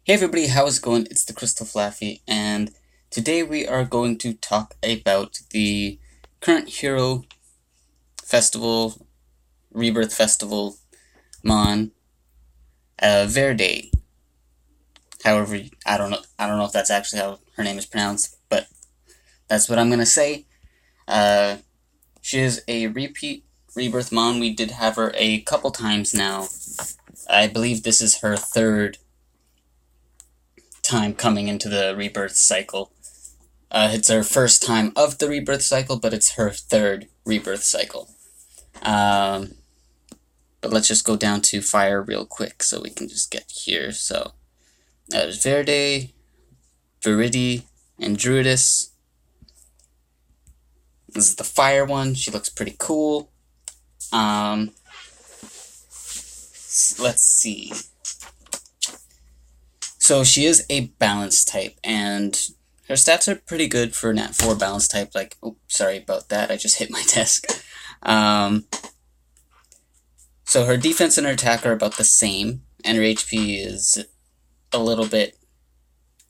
Hey everybody, how's it going? It's the Crystal Flaffy, and today we are going to talk about the current Hero Festival, Rebirth Festival, Mon, Verde. However, I don't know if that's actually how her name is pronounced, but that's what I'm gonna say. Uh, she is a repeat Rebirth Mon. We did have her a couple times now. I believe this is her third time coming into the Rebirth cycle. It's her first time of the rebirth cycle, but it's her third rebirth cycle. Um, but let's just go down to fire real quick so we can just get here. So there's Verde, Verde, and Druidus. This is the fire one. She looks pretty cool. Let's see. So she is a balance type, and her stats are pretty good for Nat 4 balance type. Like, oh, sorry about that. I just hit my desk. So her defense and her attack are about the same, and her HP is a little bit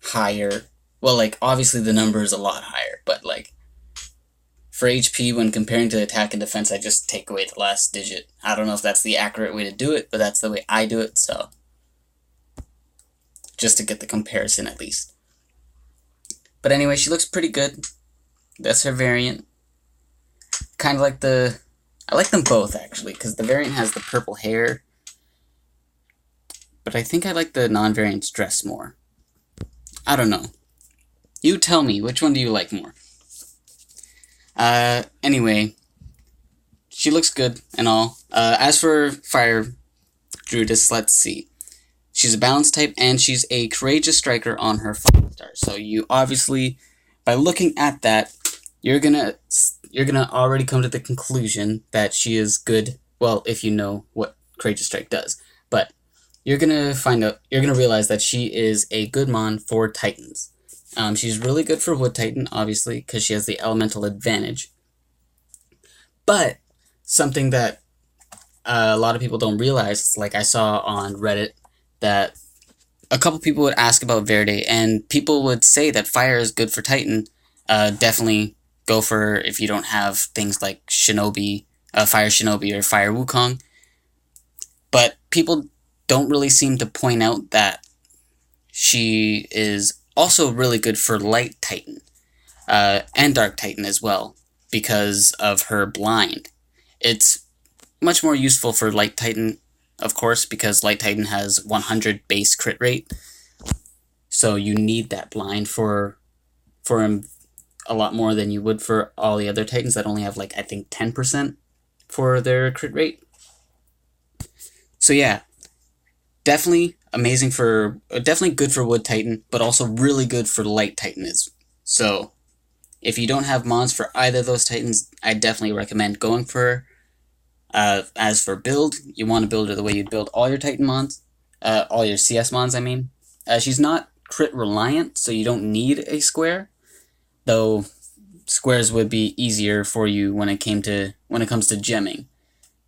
higher. Well, like, obviously the number is a lot higher, but, like, for HP, when comparing to attack and defense, I just take away the last digit. I don't know if that's the accurate way to do it, but that's the way I do it, so just to get the comparison at least. But anyway, she looks pretty good. That's her variant. Kind of like I like them both, actually, because the variant has the purple hair. But I think I like the non-variant's dress more. I don't know. You tell me, which one do you like more? Anyway, she looks good and all. As for Fire Druidus, let's see. She's a balance type, and she's a courageous striker on her 5-star. So you obviously, by looking at that, you're gonna already come to the conclusion that she is good. Well, if you know what courageous strike does, but you're gonna realize that she is a good mon for Titans. She's really good for Wood Titan, obviously, because she has the elemental advantage. But something that a lot of people don't realize, like I saw on Reddit, that a couple people would ask about Verde, and people would say that fire is good for Titan. Definitely go for if you don't have things like Shinobi, Fire Shinobi or Fire Wukong. But people don't really seem to point out that she is also really good for Light Titan, and Dark Titan as well, because of her blind. It's much more useful for Light Titan, of course, because Light Titan has 100 base crit rate, so you need that blind for him a lot more than you would for all the other Titans that only have, like, I think 10% for their crit rate. So yeah, definitely definitely good for Wood Titan, but also really good for Light Titan. So if you don't have mons for either of those Titans, I definitely recommend going for her. As for build, you want to build her the way you'd build all your Titan mons, all your CS mons, I mean. She's not crit reliant, so you don't need a square, though squares would be easier for you when it comes to gemming.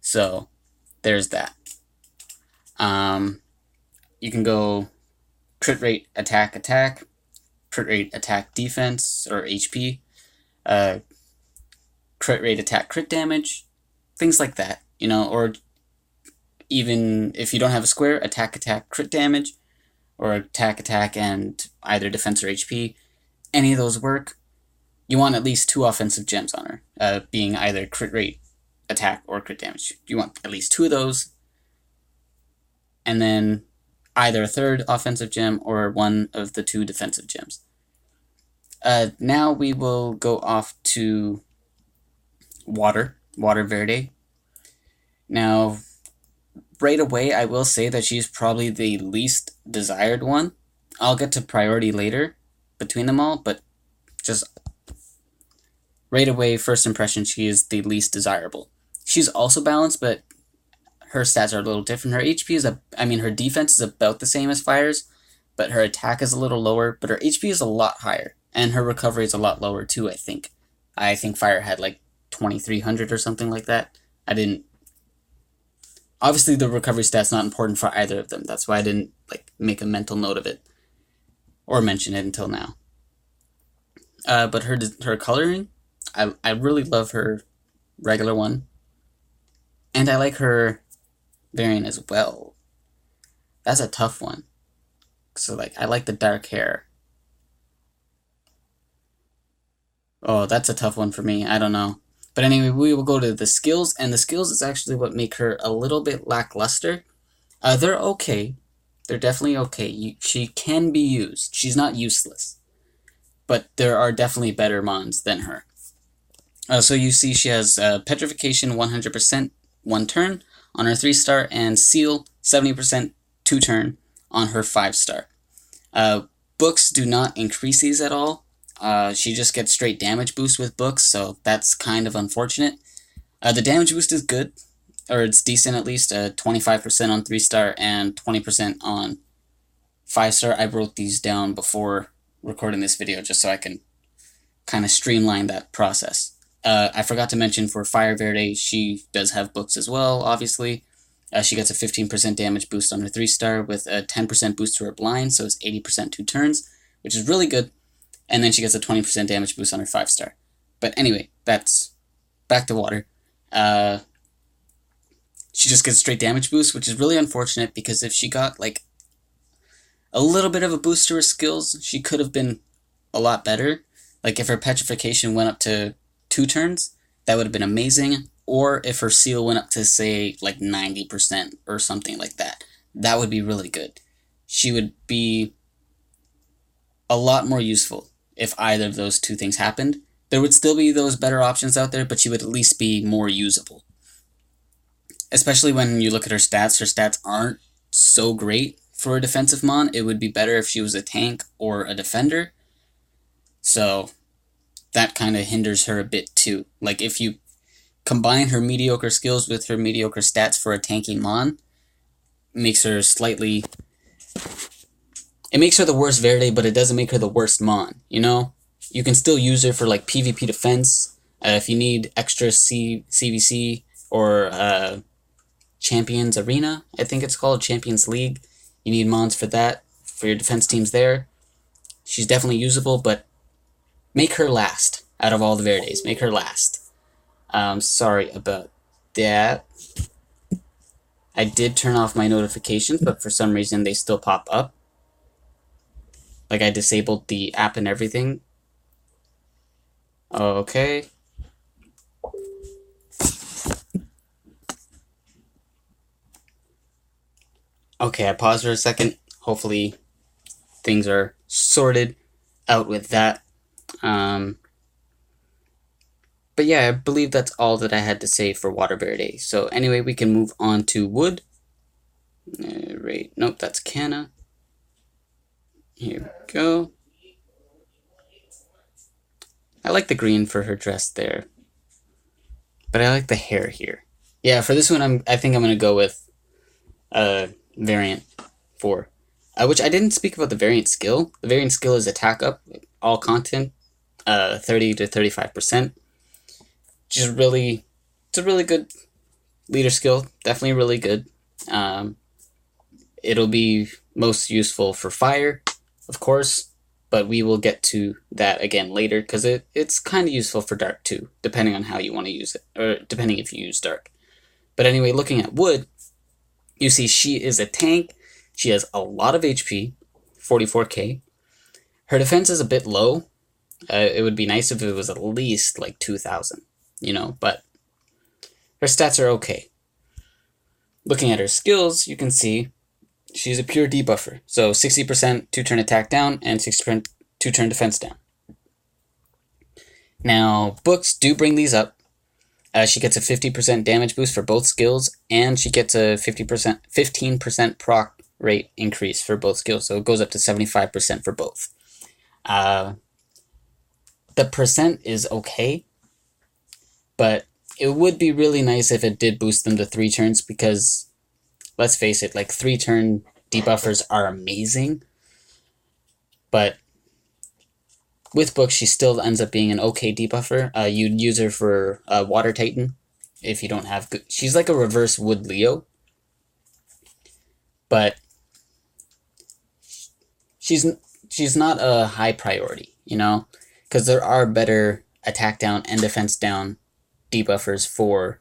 So there's that. You can go crit rate attack, crit rate attack defense or HP, crit rate attack crit damage, things like that, or even if you don't have a square, attack crit damage, or attack and either defense or HP. Any of those work. You want at least 2 offensive gems on her, being either crit rate attack or crit damage. You want at least 2 of those, and then either a 3rd offensive gem or 1 of the 2 defensive gems. Now we will go off to Water Verde. Now, right away, I will say that she's probably the least desired one. I'll get to priority later between them all, but just right away, first impression, she is the least desirable. She's also balanced, but her stats are a little different. Her HP her defense is about the same as Fire's, but her attack is a little lower, but her HP is a lot higher, and her recovery is a lot lower too, I think. I think Fire had like 2,300 or something like that. Obviously, the recovery stat's not important for either of them. That's why I didn't make a mental note of it. or mention it until now. But her coloring, I really love her regular one. And I like her variant as well. That's a tough one. So, like, I like the dark hair. Oh, that's a tough one for me. I don't know. But anyway, we will go to the skills, and the skills is actually what make her a little bit lackluster. They're okay. They're definitely okay. She can be used. She's not useless. But there are definitely better mons than her. So you see she has Petrification 100% 1 turn on her 3-star, and Seal 70% 2 turn on her 5-star. Books do not increase these at all. She just gets straight damage boost with books, so that's kind of unfortunate. The damage boost is good, or it's decent at least, 25% on 3-star and 20% on 5-star. I wrote these down before recording this video just so I can kind of streamline that process. I forgot to mention for Fire Verde, she does have books as well, obviously. She gets a 15% damage boost on her 3-star with a 10% boost to her blind, so it's 80% 2 turns, which is really good. And then she gets a 20% damage boost on her 5-star. But anyway, that's back to water. She just gets straight damage boost, which is really unfortunate because if she got like a little bit of a boost to her skills, she could have been a lot better. Like if her Petrification went up to 2 turns, that would have been amazing. Or if her Seal went up to, say, like 90% or something like that. That would be really good. She would be a lot more useful if either of those two things happened. There would still be those better options out there, but she would at least be more usable. Especially when you look at her stats. Her stats aren't so great for a defensive mon. It would be better if she was a tank or a defender. So that kind of hinders her a bit too. Like if you combine her mediocre skills with her mediocre stats for a tanky mon, makes her slightly... It makes her the worst Verde, but it doesn't make her the worst mon, you know? You can still use her for like PvP defense, if you need extra CVC or Champions Arena, I think it's called, Champions League. You need mons for that, for your defense teams there. She's definitely usable, but make her last out of all the Verdes. Make her last. Sorry about that. I did turn off my notifications, but for some reason they still pop up. Like I disabled the app and everything. Okay. Okay, I paused for a second. Hopefully things are sorted out with that. But yeah, I believe that's all that I had to say for Water Verde. So anyway, we can move on to wood. Right, nope, that's Canna. Here we go. I like the green for her dress there. But I like the hair here. Yeah, for this one, I think I'm going to go with variant 4. Which I didn't speak about the variant skill. The variant skill is attack up, all content, 30 to 35%. Which is really, it's a really good leader skill. Definitely really good. It'll be most useful for fire, of course, but we will get to that again later because it's kind of useful for dark too, depending on how you want to use it, or depending if you use dark. But anyway, looking at wood, you see she is a tank. She has a lot of HP, 44k. Her defense is a bit low. It would be nice if it was at least like 2,000, you know, but her stats are okay. Looking at her skills, you can see she's a pure debuffer. So 60% 2-turn attack down and 60% 2-turn defense down. Now, books do bring these up. She gets a 50% damage boost for both skills, and she gets a 15% proc rate increase for both skills. So it goes up to 75% for both. The percent is okay, but it would be really nice if it did boost them to 3 turns because, let's face it, like 3-turn debuffers are amazing. But with books, she still ends up being an okay debuffer. You'd use her for Water Titan if you don't have good... She's like a reverse Wood Leo. But she's she's not a high priority, you know, because there are better attack down and defense down debuffers for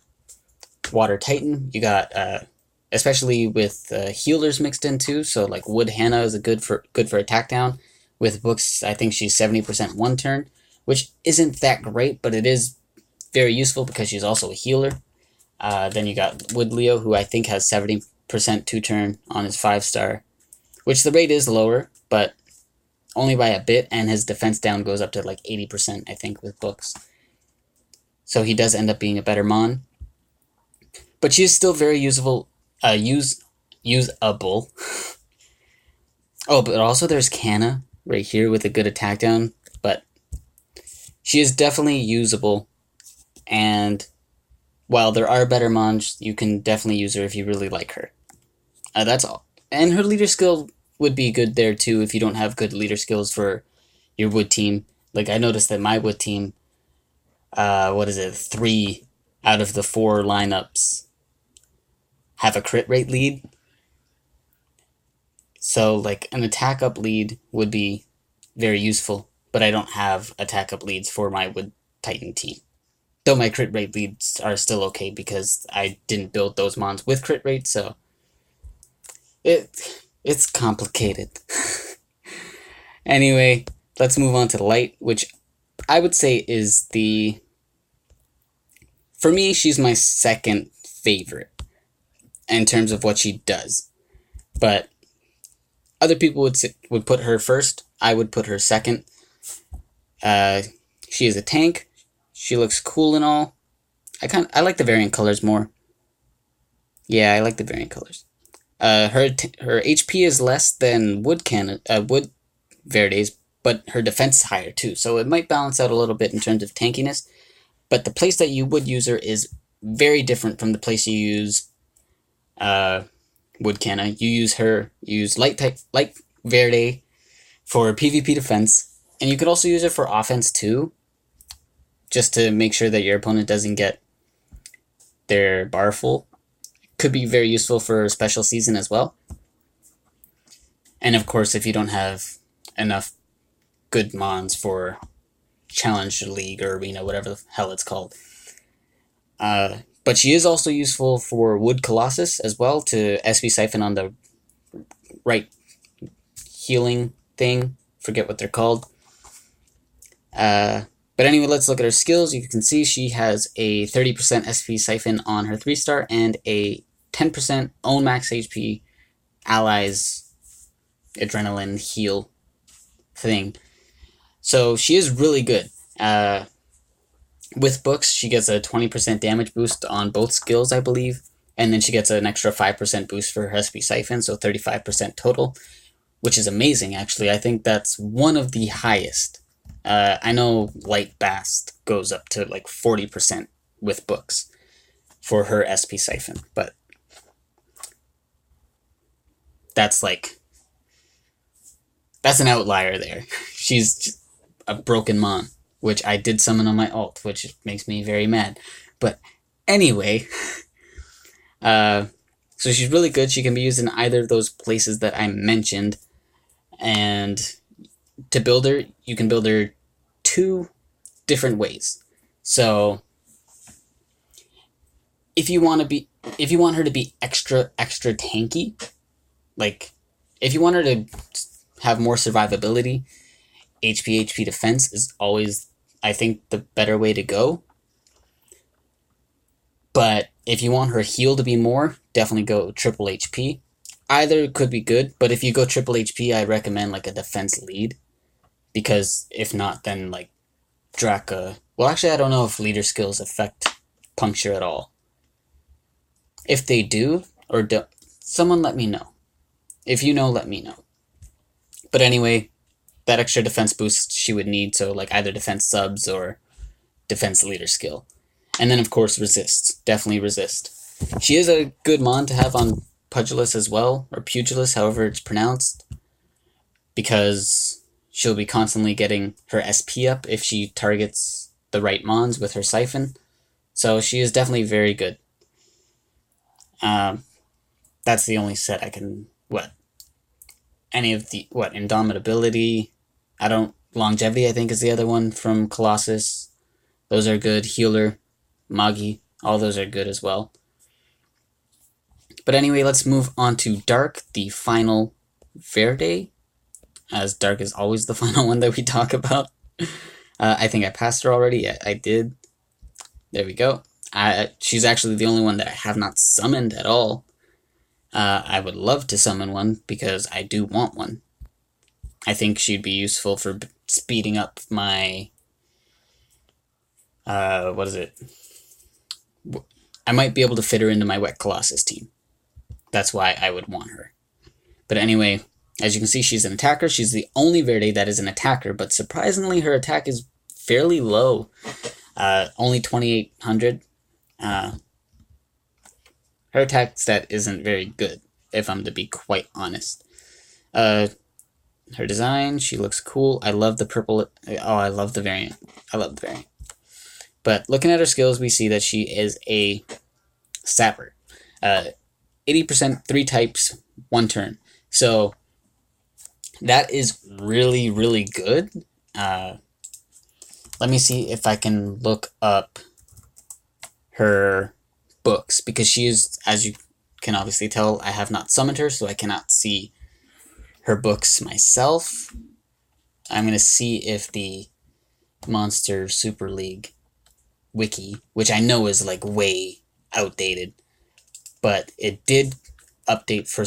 Water Titan. You got especially with healers mixed in too. So like Wood Hannah is a good for attack down. With books, I think she's 70% one turn, which isn't that great, but it is very useful because she's also a healer. Then you got Wood Leo, who I think has 70% 2-turn on his 5-star, which the rate is lower, but only by a bit, and his defense down goes up to like 80%, I think, with books. So he does end up being a better mon. But she is still very usable, usable. Oh, but also there's Canna right here with a good attack down, but she is definitely usable, and while there are better mons, you can definitely use her if you really like her. That's all. And her leader skill would be good there too if you don't have good leader skills for your wood team. Like I noticed that my wood team, 3 out of the 4 lineups have a crit rate lead. So like an attack up lead would be very useful, but I don't have attack up leads for my Wood Titan team. Though my crit rate leads are still okay because I didn't build those mons with crit rate, so it's complicated. Anyway, let's move on to Light, which I would say is for me, she's my second favorite in terms of what she does. But other people would put her first. I would put her second. She is a tank. She looks cool and all. I like the variant colors more. Yeah, I like the variant colors. Her HP is less than Wood Verde's, but her defense is higher too, so it might balance out a little bit in terms of tankiness. But the place that you would use her is very different from the place you use Wood Canna. You use Light Verde for PvP defense, and you could also use it for offense too, just to make sure that your opponent doesn't get their bar full. Could be very useful for special season as well. And of course, if you don't have enough good mons for Challenge League or Arena, whatever the hell it's called. But she is also useful for Wood Colossus as well, to SP Siphon on the right healing thing. Forget what they're called. But anyway, let's look at her skills. You can see she has a 30% SP Siphon on her 3-star and a 10% own max HP allies adrenaline heal thing. So she is really good. With books, she gets a 20% damage boost on both skills, I believe. And then she gets an extra 5% boost for her SP Siphon, so 35% total, which is amazing, actually. I think that's one of the highest. I know Light Bast goes up to like 40% with books for her SP Siphon, but that's an outlier there. She's a broken mon, which I did summon on my ult, which makes me very mad. But anyway, so she's really good. She can be used in either of those places that I mentioned, and to build her, you can build her 2 different ways. So if you want her to be extra tanky, like if you want her to have more survivability, HP defense is always, I think, the better way to go. But if you want her heal to be more, definitely go triple HP. Either could be good, but if you go triple HP, I recommend like a defense lead. Because if not, then like Draka... Well, actually, I don't know if leader skills affect puncture at all. If they do, or don't, someone let me know. If you know, let me know. But anyway, that extra defense boost she would need, so like either defense subs or defense leader skill. And then of course resist. Definitely resist. She is a good mon to have on Pugilist as well, or Pugilist, however it's pronounced, because she'll be constantly getting her SP up if she targets the right mons with her Siphon. So she is definitely very good. That's the only set I can... What? any of the, Indomitability, Longevity, I think, is the other one from Colossus. Those are good. Healer, Magi, all those are good as well. But anyway, let's move on to Dark, the final Verde, as Dark is always the final one that we talk about. I think I passed her already. Yeah, I did. There we go. She's actually the only one that I have not summoned at all. I would love to summon one because I do want one. I think she'd be useful for speeding up my... what is it? I might be able to fit her into my Wet Colossus team. That's why I would want her. But anyway, as you can see, she's an attacker. She's the only Verde that is an attacker, but surprisingly, her attack is fairly low. Only 2,800. Her attack stat isn't very good, if I'm to be quite honest. Her design, she looks cool. I love the purple. Oh, I love the variant. I love the variant. But looking at her skills, we see that she is a sapper. 80%, 3 types, 1 turn. So that is really, really good. Let me see if I can look up her books, because she is, as you can obviously tell, I have not summoned her, so I cannot see her books myself. I'm going to see if the Monster Super League wiki, which I know is like way outdated, but it did update for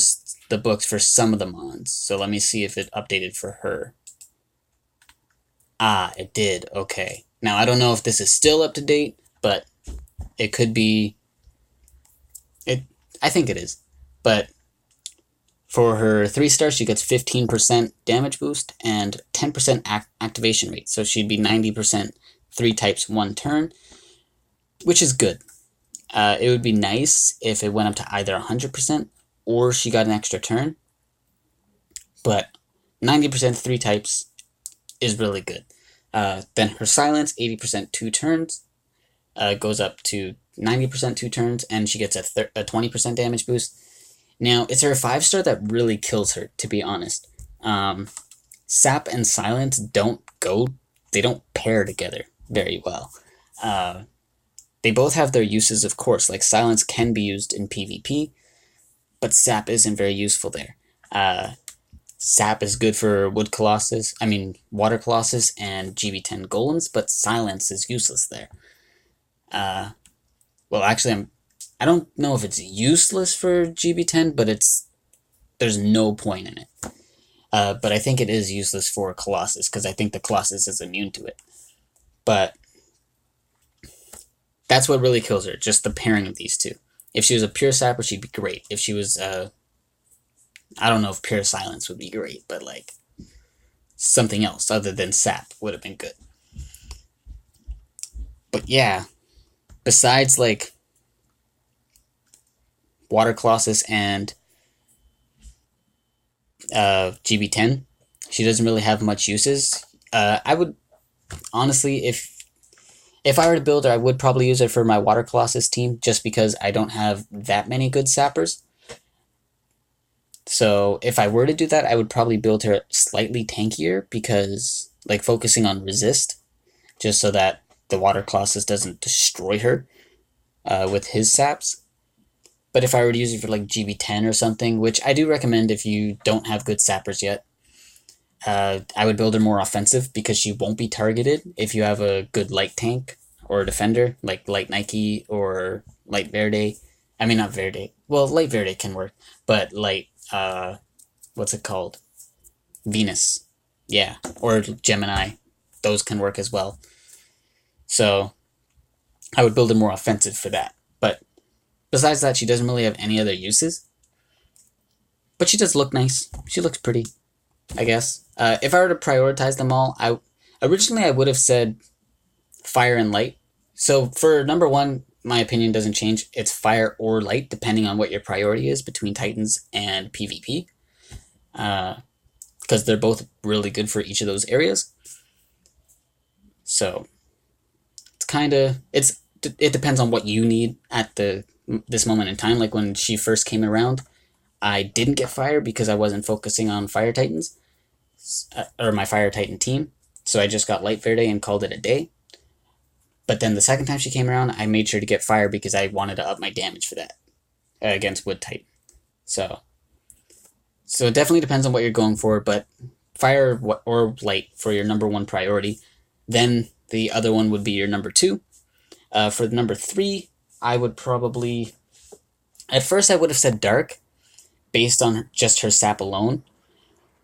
the books for some of the mons. So let me see if it updated for her. Ah, it did. Okay. Now, I don't know if this is still up to date, but it could be. I think it is. But for her 3-star, she gets 15% damage boost and 10% activation rate. So she'd be 90% 3 types 1 turn, which is good. It would be nice if it went up to either 100% or she got an extra turn. But 90% 3 types is really good. Then her silence, 80% 2 turns, goes up to 90% 2 turns, and she gets a 20% damage boost. Now, it's her 5-star that really kills her, to be honest. Sap and silence they don't pair together very well. They both have their uses, of course. Like, silence can be used in PvP, but sap isn't very useful there. Sap is good for Water Colossus and GB10 Golems, but silence is useless there. Well, actually, I don't know if it's useless for GB10, but there's no point in it. But I think it is useless for Colossus, because I think the Colossus is immune to it. But that's what really kills her, just the pairing of these two. If she was a pure sapper, she'd be great. If she was, I don't know if pure silence would be great, but like something else other than sap would have been good. But yeah, besides like Water Colossus and GB10, she doesn't really have much uses. I would honestly, if I were to build her, I would probably use her for my Water Colossus team, just because I don't have that many good sappers. So if I were to do that, I would probably build her slightly tankier, because like focusing on resist, just so that the Water Colossus doesn't destroy her with his saps. But if I were to use it for like GB10 or something, which I do recommend if you don't have good sappers yet, I would build her more offensive, because she won't be targeted if you have a good light tank or a defender, like Light Nike or Light Verde. I mean, not Verde. Well, Light Verde can work, but Light, what's it called? Venus. Yeah, or Gemini. Those can work as well. So I would build her more offensive for that. But besides that, she doesn't really have any other uses. But she does look nice. She looks pretty, I guess. If I were to prioritize them all, originally I would have said fire and light. So for number 1, my opinion doesn't change. It's fire or light, depending on what your priority is between Titans and PvP. Because they're both really good for each of those areas. So it depends on what you need at this moment in time. Like when she first came around, I didn't get fire because I wasn't focusing on fire titans, or my fire titan team. So I just got light Verde and called it a day. But then the second time she came around, I made sure to get fire because I wanted to up my damage for that against wood titan. So it definitely depends on what you're going for, but fire or light for your number 1 priority. Then the other one would be your number 2. For the number 3, I would probably... At first I would have said dark, based on just her sap alone.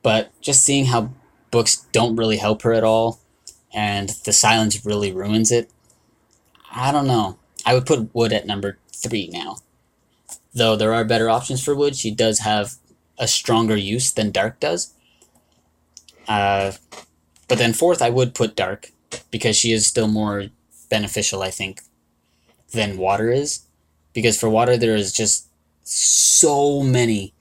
But just seeing how books don't really help her at all, and the silence really ruins it, I don't know. I would put wood at number 3 now. Though there are better options for wood, she does have a stronger use than dark does. But then 4th, I would put dark, because she is still more beneficial, I think, than water is. Because for water, there is just so many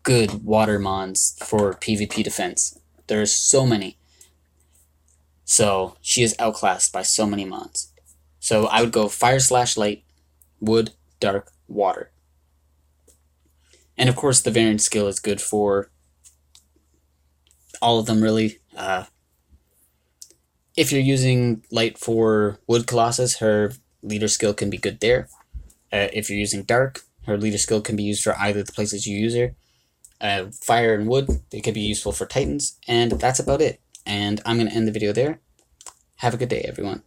good water mons for PvP defense. There's so many. So she is outclassed by so many mons. So I would go fire/light, wood, dark, water. And of course the variant skill is good for all of them really. If you're using light for wood colossus, her leader skill can be good there. If you're using dark, her leader skill can be used for either the places you use her. Fire and wood, they could be useful for titans, and that's about it. And I'm going to end the video there. Have a good day, everyone.